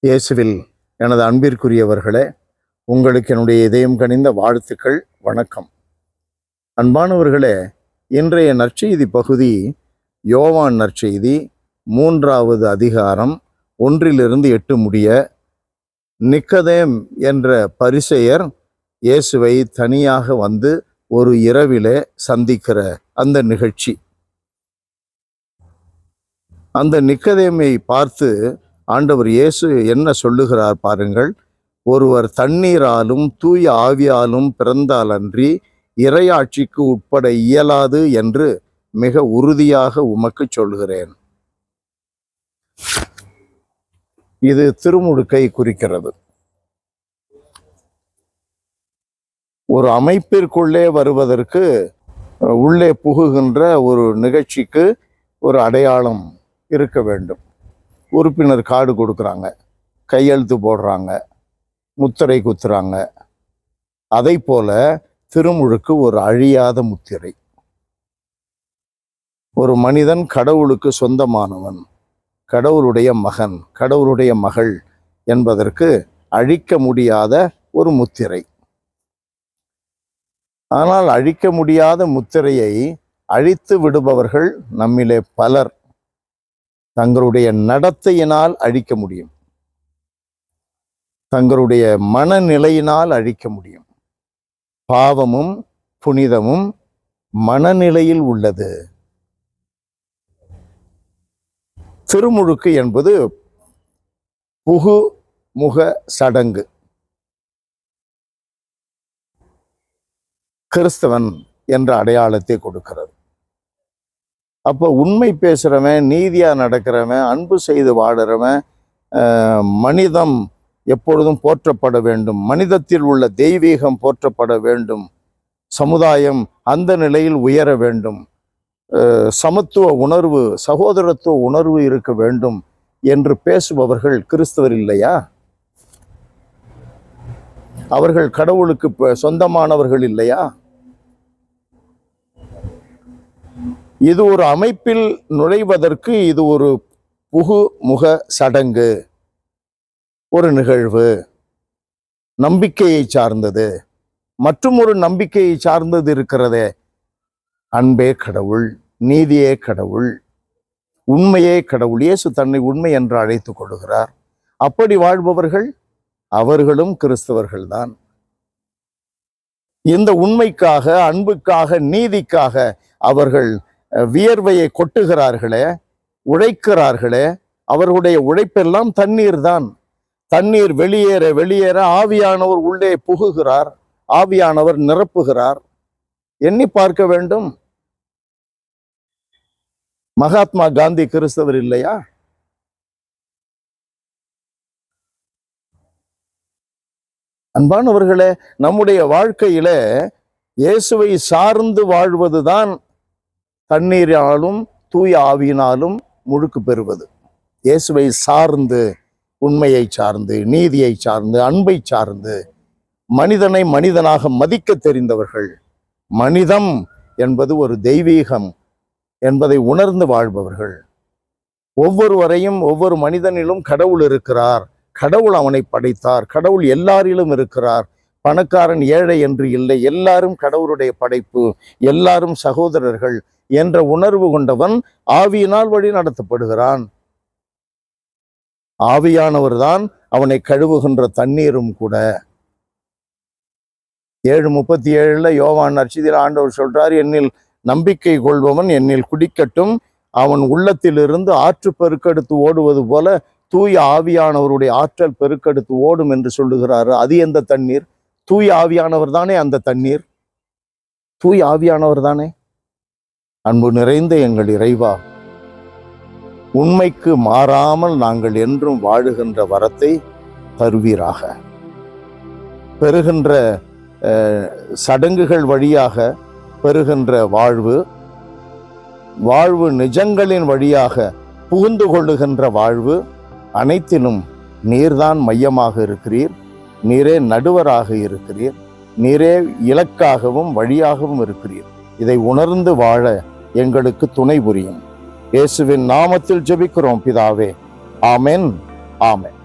இயேசுவில் எனது அன்பிற்குரியவர்களே, உங்களுக்கு என்னுடைய இதயம் கனிந்த வாழ்த்துக்கள், வணக்கம். அன்பானவர்களே, இன்றைய நற்செய்தி பகுதி யோவான் நற்செய்தி 3வது அதிகாரம் 1-8 முடிய. நிக்கதேம் என்ற பரிசேயர் இயேசுவை தனியாக வந்து ஒரு இரவிலே சந்திக்கிற அந்த நிகழ்ச்சி. அந்த நிக்கதேமை பார்த்து ஆண்டவர் இயேசு என்ன சொல்லுகிறார் பாருங்கள். ஒருவர் தண்ணீராலும் தூய ஆவியாலும் பிறந்தாலன்றி இறையாட்சிக்கு உட்பட இயலாது என்று மிக உறுதியாக உமக்கு சொல்கிறேன். இது திருமுழுக்கை குறிக்கிறது. ஒரு அமைப்பிற்குள்ளே வருவதற்கு, உள்ளே புகுகின்ற ஒரு நிகழ்ச்சிக்கு ஒரு அடையாளம் இருக்க வேண்டும். உறுப்பினர் கார்டு கொடுக்குறாங்க, கையெழுத்து போடுறாங்க, முத்திரை குத்துறாங்க. அதை போல திருமுழுக்கு ஒரு அழியாத முத்திரை. ஒரு மனிதன் கடவுளுக்கு சொந்தமானவன், கடவுளுடைய மகன், கடவுளுடைய மகள் என்பதற்கு அழிக்க முடியாத ஒரு முத்திரை. ஆனால் அழிக்க முடியாத முத்திரையை அழித்து விடுபவர்கள் நம்மிலே பலர் தங்களுடைய நடத்தையினால் அழிக்க முடியும், தங்களுடைய மனநிலையினால் அழிக்க முடியும். பாவமும் புனிதமும் மனநிலையில் உள்ளது. திருமுழுக்கு என்பது புகுமுக சடங்கு. கிறிஸ்தவன் என்ற அடையாளத்தை கொடுக்கிறது. அப்போ உண்மை பேசுகிறவன், நீதியாக நடக்கிறவன், அன்பு செய்து வாடுறவன், மனிதம் எப்பொழுதும் போற்றப்பட வேண்டும், மனிதத்தில் உள்ள தெய்வீகம் போற்றப்பட வேண்டும், சமுதாயம் அந்த நிலையில் உயர வேண்டும், சமத்துவ உணர்வு, சகோதரத்துவ உணர்வு இருக்க வேண்டும் என்று பேசுபவர்கள் கிறிஸ்தவர் இல்லையா? அவர்கள் கடவுளுக்கு சொந்தமானவர்கள் இல்லையா? இது ஒரு அமைப்பில் நுழைவதற்கு இது ஒரு புகுமுக சடங்கு, ஒரு நிகழ்வு, நம்பிக்கையை சார்ந்தது. மற்றும் ஒரு நம்பிக்கையை சார்ந்தது இருக்கிறதே, அன்பே கடவுள், நீதியே கடவுள், உண்மையே கடவுள். இயேசு தன்னை உண்மை என்று அழைத்துக் கொள்கிறார். அப்படி வாழ்பவர்கள் அவர்களும் கிறிஸ்தவர்கள்தான். இந்த உண்மைக்காக, அன்புக்காக, நீதிக்காக அவர்கள் வியர்வையை கொட்டுகிறார்களே, உழைக்கிறார்களே, அவர்களுடைய உழைப்பெல்லாம் தண்ணீர் தான். தண்ணீர் வெளியேற வெளியேற ஆவியானவர் உள்ளே புகுகிறார், ஆவியானவர் நிரப்புகிறார். எண்ணி பார்க்க வேண்டும். மகாத்மா காந்தி கிறிஸ்தவர் இல்லையா? அன்பானவர்களே, நம்முடைய வாழ்க்கையில இயேசுவை சார்ந்து வாழ்வதுதான் தண்ணீராலும் தூய ஆவியினாலும் முழுக்கு பெறுவது. இயேசுவை சார்ந்து, உண்மையை சார்ந்து, நீதியை சார்ந்து, அன்பை சார்ந்து, மனிதனை மனிதனாக மதிக்க தெரிந்தவர்கள், மனிதம் என்பது ஒரு தெய்வீகம் என்பதை உணர்ந்து வாழ்பவர்கள். ஒவ்வொருவரையும், ஒவ்வொரு மனிதனிலும் கடவுள் இருக்கிறார், கடவுள் அவனை படைத்தார், கடவுள் எல்லாரிலும் இருக்கிறார், பணக்காரன் ஏழை என்று இல்லை, எல்லாரும் கடவுளுடைய படைப்பு, எல்லாரும் சகோதரர்கள் என்ற உணர்வு கொண்டவன் ஆவியினால் வழி நடத்தப்படுகிறான். ஆவியானவர் தான் அவனை கழுவுகின்ற தண்ணீரும் கூட. 7:37 யோவான் நற்செய்தியில் ஆண்டவர் சொல்றார், என்னில் நம்பிக்கை கொள்பவன் என்னில் குடிக்கட்டும், அவன் உள்ளத்திலிருந்து ஆற்று பெருக்கெடுத்து ஓடுவது போல தூய ஆவியானவருடைய ஆற்றல் பெருக்கெடுத்து ஓடும் என்று சொல்லுகிறாரு. அது எந்த தண்ணீர்? தூய ஆவியானவர் தானே அந்த தண்ணீர், தூய ஆவியானவர் தானே. அன்பு நிறைந்த எங்கள் இறைவா, உண்மைக்கு மாறாமல் நாங்கள் என்றும் வாழுகின்ற வரத்தை தருவீராக. பெறுகின்ற சடங்குகள் வழியாக பெறுகின்ற வாழ்வு, வாழ்வு நிஜங்களின் வழியாக புகுந்து கொள்ளுகின்ற வாழ்வு, அனைத்திலும் நீர்தான் மையமாக இருக்கிறீர், நீரே நடுவராக இருக்கிறீர், நீரே இலக்காகவும் வழியாகவும் இருக்கிறீர். இதை உணர்ந்து வாழ எங்களுக்கு துணை புரியும். இயேசுவின் நாமத்தில் ஜெபிக்கிறோம் பிதாவே. ஆமென், ஆமென்.